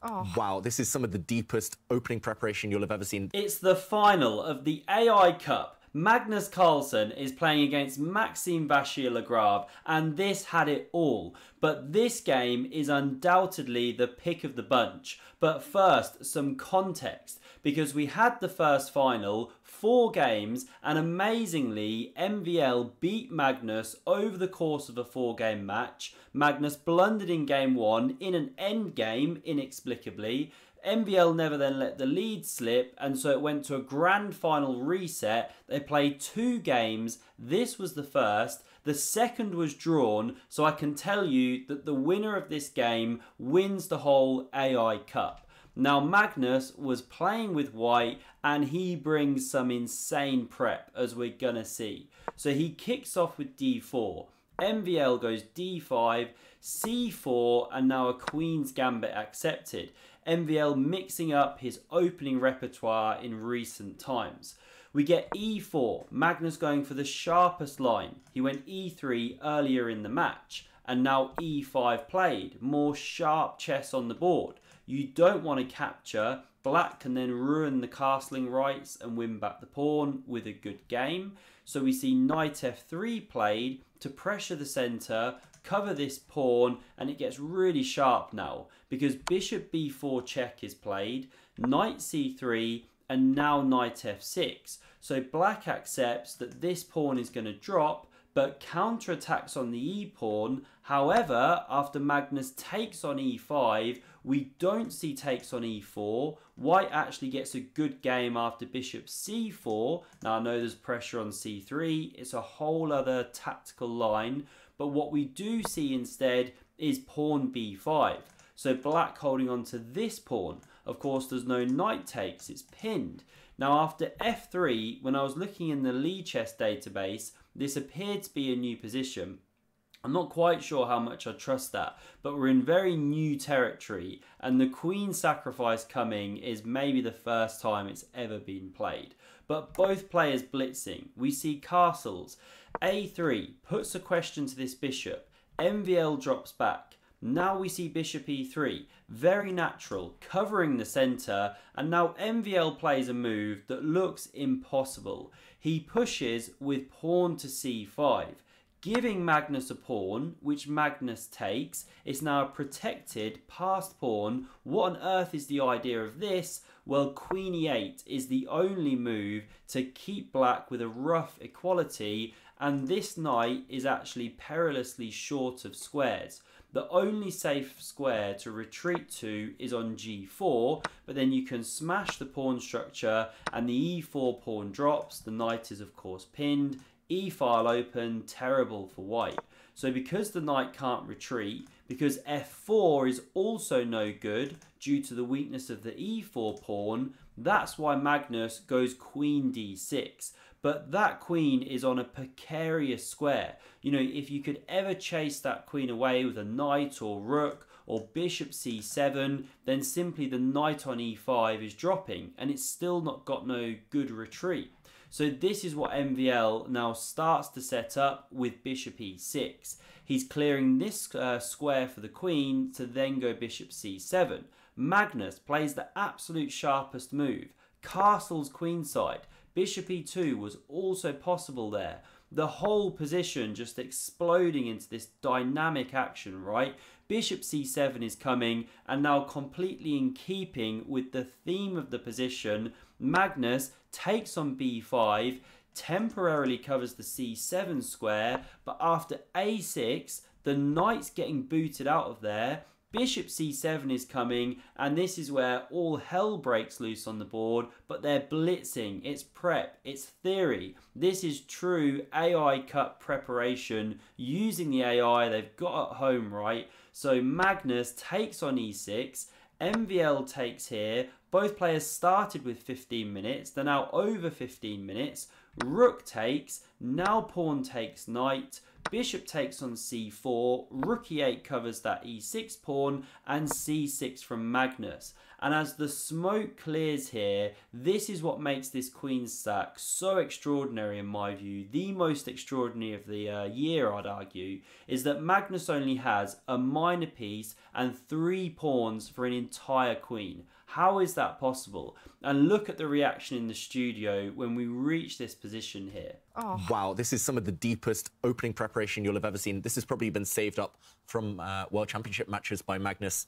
Oh. Wow, this is some of the deepest opening preparation you'll have ever seen. It's the final of the AI Cup. Magnus Carlsen is playing against Maxime Vachier-Lagrave, and this had it all. But this game is undoubtedly the pick of the bunch. But first, some context, because we had the first final, 4 games, and amazingly, MVL beat Magnus over the course of a 4-game match. Magnus blundered in game 1 in an end game, inexplicably. MVL never then let the lead slip, and so it went to a grand final reset. They played 2 games. This was the first. The second was drawn, so I can tell you that the winner of this game wins the whole AI Cup. Now, Magnus was playing with white, and he brings some insane prep, as we're going to see. So he kicks off with d4. MVL goes d5, c4, and now a Queen's Gambit accepted. MVL mixing up his opening repertoire in recent times. We get e4, Magnus going for the sharpest line. He went e3 earlier in the match, and now e5 played. More sharp chess on the board. You don't want to capture. Black can then ruin the castling rights and win back the pawn with a good game. So we see knight f3 played to pressure the centre, cover this pawn, and it gets really sharp now because bishop b4 check is played, knight c3, and now knight f6. So black accepts that this pawn is going to drop, but counterattacks on the e-pawn. However, after Magnus takes on e5, we don't see takes on e4. White actually gets a good game after bishop c4. Now I know there's pressure on c3. It's a whole other tactical line. But what we do see instead is pawn b5. So black holding on to this pawn. Of course, there's no knight takes. It's pinned. Now after f3, when I was looking in the Lee chess database, this appeared to be a new position. I'm not quite sure how much I trust that, but we're in very new territory, and the queen sacrifice coming is maybe the first time it's ever been played. But both players blitzing. We see castles. a3 puts a question to this bishop. MVL drops back. Now we see bishop e3, very natural, covering the centre, and now MVL plays a move that looks impossible. He pushes with pawn to c5, giving Magnus a pawn, which Magnus takes. It's now a protected passed pawn. What on earth is the idea of this? Well, queen e8 is the only move to keep black with a rough equality, and this knight is actually perilously short of squares. The only safe square to retreat to is on g4, but then you can smash the pawn structure and the e4 pawn drops. The knight is of course pinned. E-file open, terrible for white. So because the knight can't retreat, because f4 is also no good due to the weakness of the e4 pawn, that's why Magnus goes queen d6. But that queen is on a precarious square. You know, if you could ever chase that queen away with a knight or rook or bishop c7, then simply the knight on e5 is dropping, and it's still not got no good retreat. So this is what MVL now starts to set up with bishop e6. He's clearing this square for the queen to then go bishop c7. Magnus plays the absolute sharpest move. Castles queenside. Bishop e2 was also possible there. The whole position just exploding into this dynamic action, right? Bishop c7 is coming, and now completely in keeping with the theme of the position, Magnus takes on b5, temporarily covers the c7 square, but after a6, the knight's getting booted out of there. Bishop c7 is coming, and this is where all hell breaks loose on the board, but they're blitzing. It's prep, it's theory. This is true AI Cup preparation using the AI they've got at home, right? So Magnus takes on e6, MVL takes here. Both players started with 15 minutes, they're now over 15 minutes. Rook takes, now pawn takes knight. Bishop takes on c4, rook e8 covers that e6 pawn, and c6 from Magnus. And as the smoke clears here, this is what makes this queen stack so extraordinary in my view. The most extraordinary of the year, I'd argue, is that Magnus only has a minor piece and 3 pawns for an entire queen. How is that possible? And look at the reaction in the studio when we reach this position here. Oh. Wow, this is some of the deepest opening preparation you'll have ever seen. This has probably been saved up from World Championship matches by Magnus.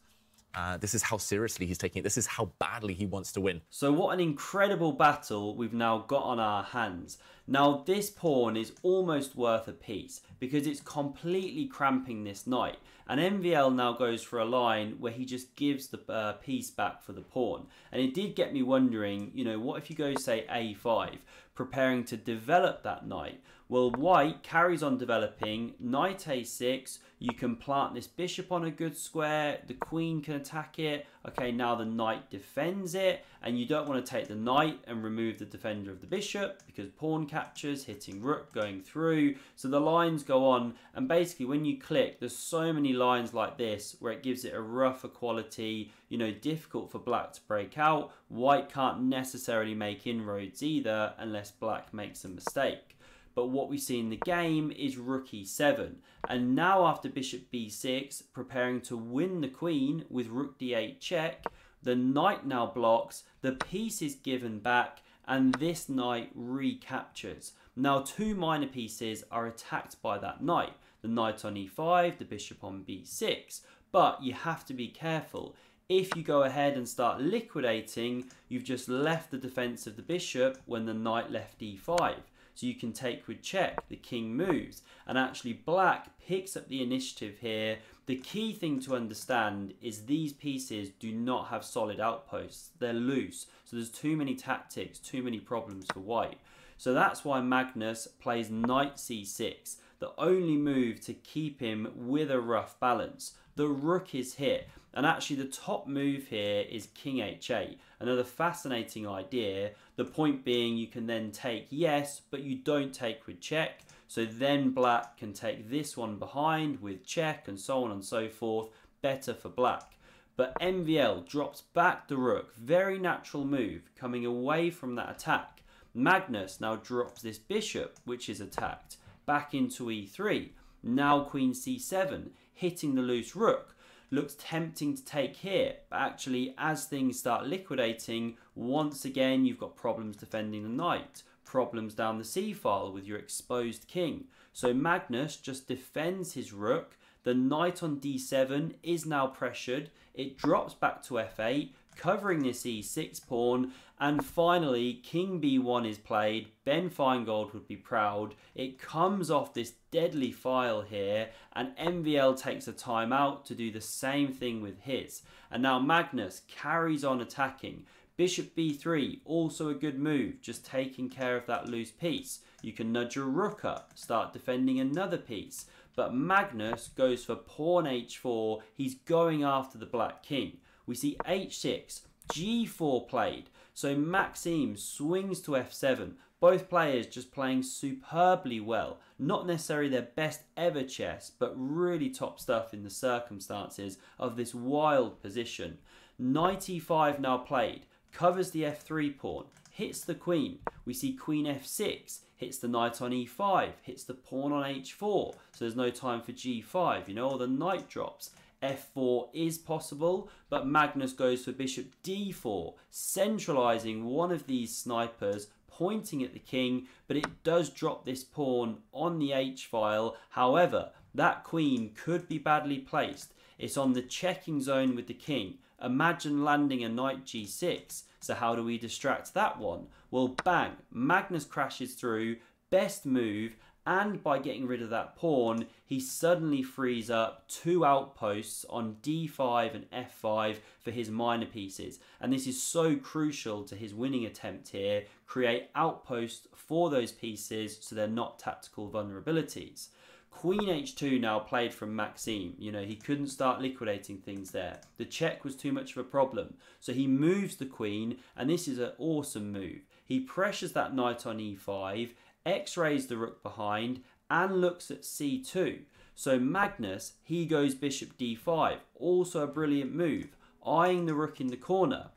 This is how seriously he's taking it. This is how badly he wants to win. So what an incredible battle we've now got on our hands. Now this pawn is almost worth a piece because it's completely cramping this knight. And MVL now goes for a line where he just gives the piece back for the pawn. And it did get me wondering, you know, what if you go say a5, preparing to develop that knight? Well, white carries on developing, knight a6, you can plant this bishop on a good square, the queen can attack it. Okay, now the knight defends it, and you don't want to take the knight and remove the defender of the bishop because pawn captures, hitting rook, going through. So the lines go on, and basically when you click, there's so many lines like this where it gives it a rougher quality, you know, difficult for black to break out. White can't necessarily make inroads either unless black makes a mistake. But what we see in the game is rook e7. And now after bishop b6, preparing to win the queen with rook d8 check, the knight now blocks, the piece is given back, and this knight recaptures. Now 2 minor pieces are attacked by that knight. The knight on e5, the bishop on b6. But you have to be careful. If you go ahead and start liquidating, you've just left the defense of the bishop when the knight left e5. So you can take with check, the king moves, and actually black picks up the initiative here. The key thing to understand is these pieces do not have solid outposts, they're loose, so there's too many tactics, too many problems for white. So that's why Magnus plays knight c6, the only move to keep him with a rough balance. The rook is hit, and actually the top move here is king h8, another fascinating idea. The point being you can then take yes, but you don't take with check, so then black can take this one behind with check and so on and so forth, better for black. But MVL drops back the rook, very natural move, coming away from that attack. Magnus now drops this bishop, which is attacked, back into e3. Now queen c7, hitting the loose rook. Looks tempting to take here, but actually as things start liquidating, once again you've got problems defending the knight, problems down the c-file with your exposed king. So Magnus just defends his rook, the knight on d7 is now pressured, it drops back to f8, covering this e6 pawn, and finally king b1 is played. Ben Feingold would be proud. It comes off this deadly file here, and MVL takes a timeout to do the same thing with his. And now Magnus carries on attacking. Bishop b3, also a good move, just taking care of that loose piece. You can nudge your rook up, start defending another piece. But Magnus goes for pawn h4, he's going after the black king. We see h6, g4 played, so Maxime swings to f7. Both players just playing superbly well. Not necessarily their best ever chess, but really top stuff in the circumstances of this wild position. Knight e5 now played, covers the f3 pawn, hits the queen. We see queen f6, hits the knight on e5, hits the pawn on h4, so there's no time for g5, you know, or the knight drops. f4 is possible, but Magnus goes for bishop d4, centralizing one of these snipers, pointing at the king, but it does drop this pawn on the h-file. However, that queen could be badly placed. It's on the checking zone with the king. Imagine landing a knight g6. So how do we distract that one? Well, bang, Magnus crashes through, best move, and by getting rid of that pawn, he suddenly frees up 2 outposts on d5 and f5 for his minor pieces. And this is so crucial to his winning attempt here. Create outposts for those pieces so they're not tactical vulnerabilities. Queen h2 now played from Maxime. You know, he couldn't start liquidating things there. The check was too much of a problem. So he moves the queen, and this is an awesome move. He pressures that knight on e5, x-rays the rook behind, and looks at c2. So Magnus, he goes bishop d5, also a brilliant move, eyeing the rook in the corner.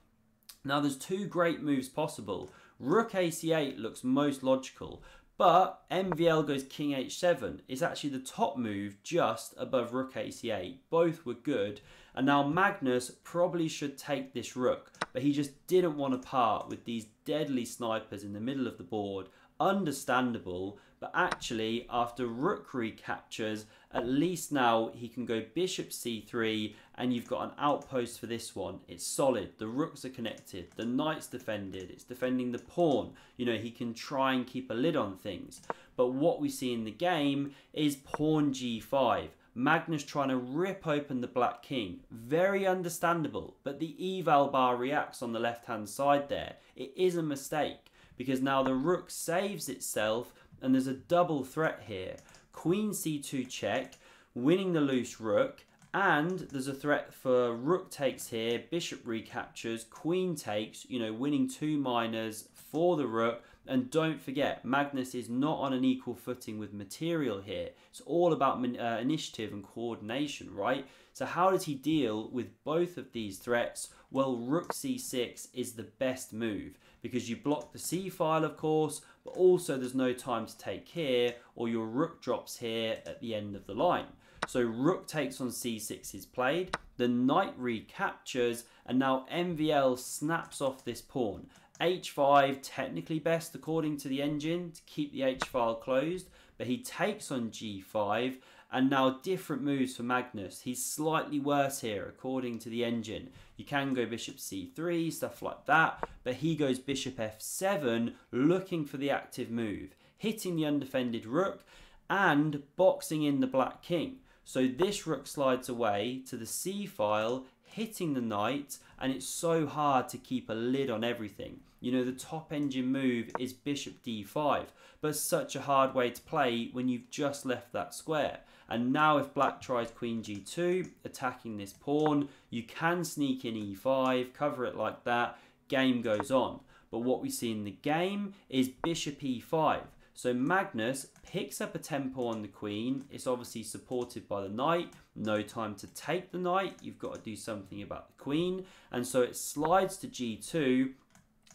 Now there's two great moves possible. Rook ac8 looks most logical, but MVL goes king h7. It's actually the top move just above rook ac8. Both were good. And now Magnus probably should take this rook, but he just didn't want to part with these deadly snipers in the middle of the board. Understandable, but actually after rook recaptures, at least now he can go bishop c3 and you've got an outpost for this one. It's solid, the rooks are connected, the knight's defended, it's defending the pawn. You know, he can try and keep a lid on things. But what we see in the game is pawn g5. Magnus trying to rip open the black king. Very understandable, but the eval bar reacts on the left hand side there. It is a mistake, because now the rook saves itself and there's a double threat here. Queen c2 check, winning the loose rook, and there's a threat for rook takes here, bishop recaptures, queen takes, you know, winning 2 minors for the rook. And don't forget, Magnus is not on an equal footing with material here. It's all about initiative and coordination, right? So how does he deal with both of these threats? Well, rook c6 is the best move, because you block the c file, of course, but also there's no time to take here, or your rook drops here at the end of the line. So rook takes on c6 is played, the knight recaptures, and now MVL snaps off this pawn. h5 technically best according to the engine to keep the h file closed, but he takes on g5, and now different moves for Magnus. He's slightly worse here according to the engine. You can go bishop c3, stuff like that, but he goes bishop f7 looking for the active move, hitting the undefended rook and boxing in the black king. So this rook slides away to the c file, hitting the knight, and it's so hard to keep a lid on everything. You know, the top engine move is bishop d5, but such a hard way to play when you've just left that square. And now if black tries queen g2, attacking this pawn, you can sneak in e5, cover it like that, game goes on. But what we see in the game is bishop e5. So Magnus picks up a tempo on the queen. It's obviously supported by the knight. No time to take the knight. You've got to do something about the queen. And so it slides to g2.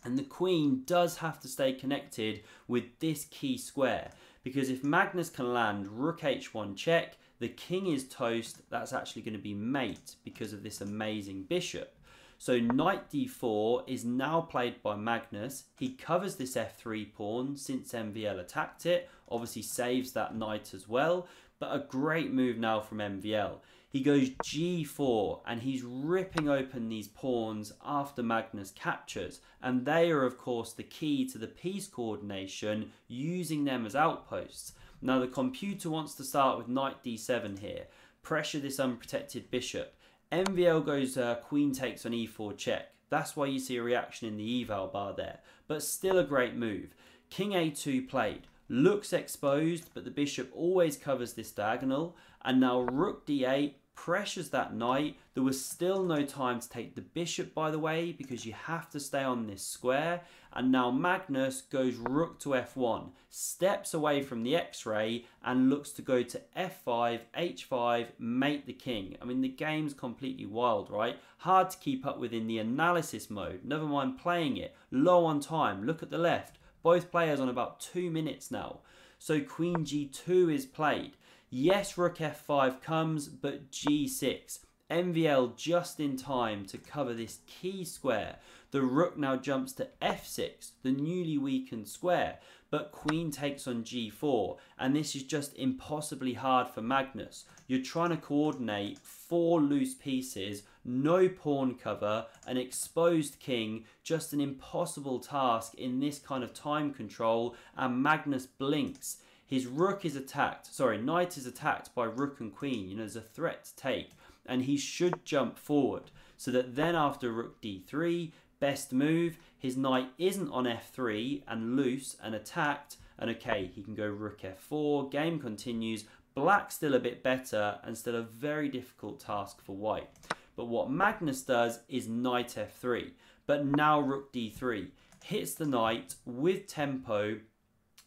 And the queen does have to stay connected with this key square. Because if Magnus can land rook h1 check, the king is toast. That's actually going to be mate because of this amazing bishop. So knight d4 is now played by Magnus. He covers this f3 pawn since MVL attacked it. Obviously saves that knight as well. But a great move now from MVL. He goes g4 and he's ripping open these pawns after Magnus captures. And they are of course the key to the piece coordination, using them as outposts. Now the computer wants to start with knight d7 here. Pressure this unprotected bishop. MVL goes queen takes on e4 check. That's why you see a reaction in the eval bar there. But still a great move. King a2 played. Looks exposed, but the bishop always covers this diagonal. And now rook d8 pressures that knight. There was still no time to take the bishop, by the way, because you have to stay on this square. And now Magnus goes rook to f1, steps away from the x-ray and looks to go to f5, h5, mate the king. I mean, the game's completely wild, right? Hard to keep up with in the analysis mode, never mind playing it. Low on time, look at the left. Both players on about 2 minutes now. So queen g2 is played. Yes, rook f5 comes, but g6. MVL just in time to cover this key square. The rook now jumps to f6, the newly weakened square, but queen takes on g4, and this is just impossibly hard for Magnus. You're trying to coordinate 4 loose pieces, no pawn cover, an exposed king, just an impossible task in this kind of time control, and Magnus blinks. His rook is attacked, knight is attacked by rook and queen, you know, there's a threat to take, and he should jump forward, so that then after rook d3, best move, his knight isn't on f3 and loose and attacked, and okay, he can go rook f4, game continues, black still a bit better and still a very difficult task for white. But what Magnus does is knight f3, but now rook d3, hits the knight with tempo,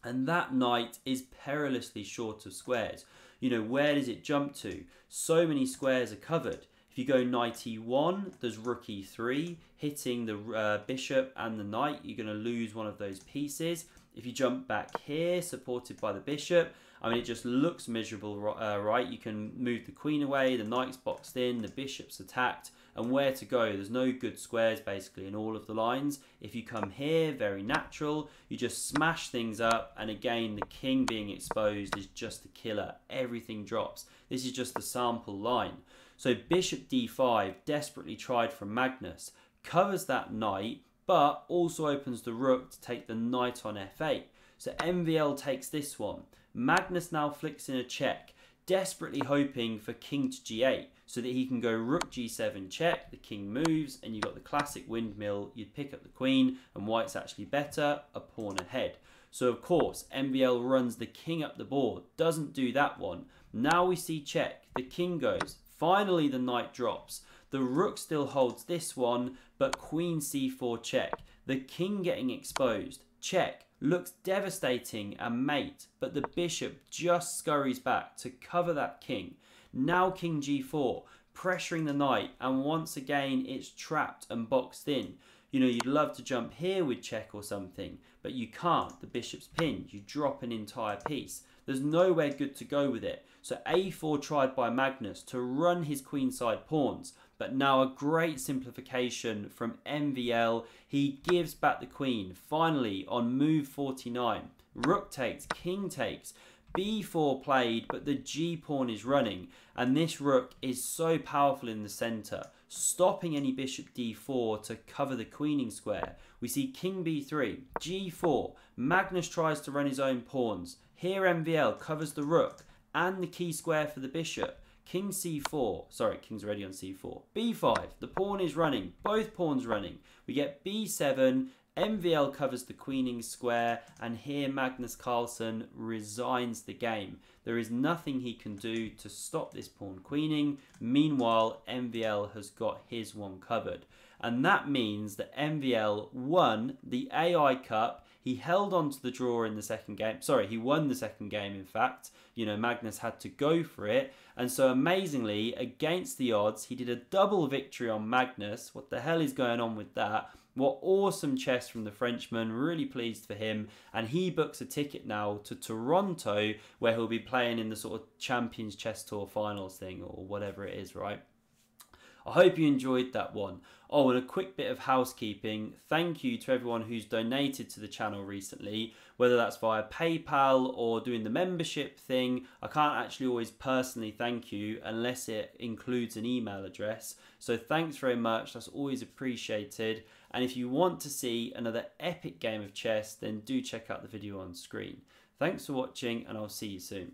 And that knight is perilously short of squares. You know, where does it jump to? So many squares are covered. If you go knight e1, there's rook e3, hitting the bishop and the knight. You're going to lose one of those pieces. If you jump back here, supported by the bishop, I mean, it just looks miserable, right? You can move the queen away, the knight's boxed in, the bishop's attacked, and where to go? There's no good squares, basically, in all of the lines. If you come here, very natural, you just smash things up, and again, the king being exposed is just a killer. Everything drops. This is just the sample line. So bishop d5, desperately tried from Magnus, covers that knight, but also opens the rook to take the knight on f8. So MVL takes this one. Magnus now flicks in a check, desperately hoping for king to g8 so that he can go rook g7 check, the king moves, and you've got the classic windmill. You'd pick up the queen, and white's actually better, a pawn ahead. So of course, MVL runs the king up the board, doesn't do that one. Now we see check, the king goes, finally the knight drops. The rook still holds this one, but queen c4 check. The king getting exposed, check, looks devastating and mate, but the bishop just scurries back to cover that king. Now king g4, pressuring the knight, and once again it's trapped and boxed in. You know, you'd love to jump here with check or something, but you can't. The bishop's pinned. You drop an entire piece. There's nowhere good to go with it. So a4 tried by Magnus to run his queenside pawns, but now a great simplification from MVL. He gives back the queen, finally, on move 49. Rook takes, king takes, b4 played, but the g-pawn is running, and this rook is so powerful in the centre, stopping any bishop d4 to cover the queening square. We see king b3, g4, Magnus tries to run his own pawns. Here MVL covers the rook and the key square for the bishop. King c4, sorry, king's already on c4. b5, the pawn is running, both pawns running. We get b7, MVL covers the queening square, and here Magnus Carlsen resigns the game. There is nothing he can do to stop this pawn queening. Meanwhile, MVL has got his one covered. And that means that MVL won the AI Cup. He held on to the draw in the second game. Sorry, he won the second game, in fact. You know, Magnus had to go for it. And so amazingly, against the odds, he did a double victory on Magnus. What the hell is going on with that? What awesome chess from the Frenchman, really pleased for him. And he books a ticket now to Toronto, where he'll be playing in the sort of Champions Chess Tour finals thing, or whatever it is, right? I hope you enjoyed that one. Oh, and a quick bit of housekeeping. Thank you to everyone who's donated to the channel recently, whether that's via PayPal or doing the membership thing. I can't actually always personally thank you unless it includes an email address. So thanks very much. That's always appreciated. And if you want to see another epic game of chess, then do check out the video on screen. Thanks for watching, and I'll see you soon.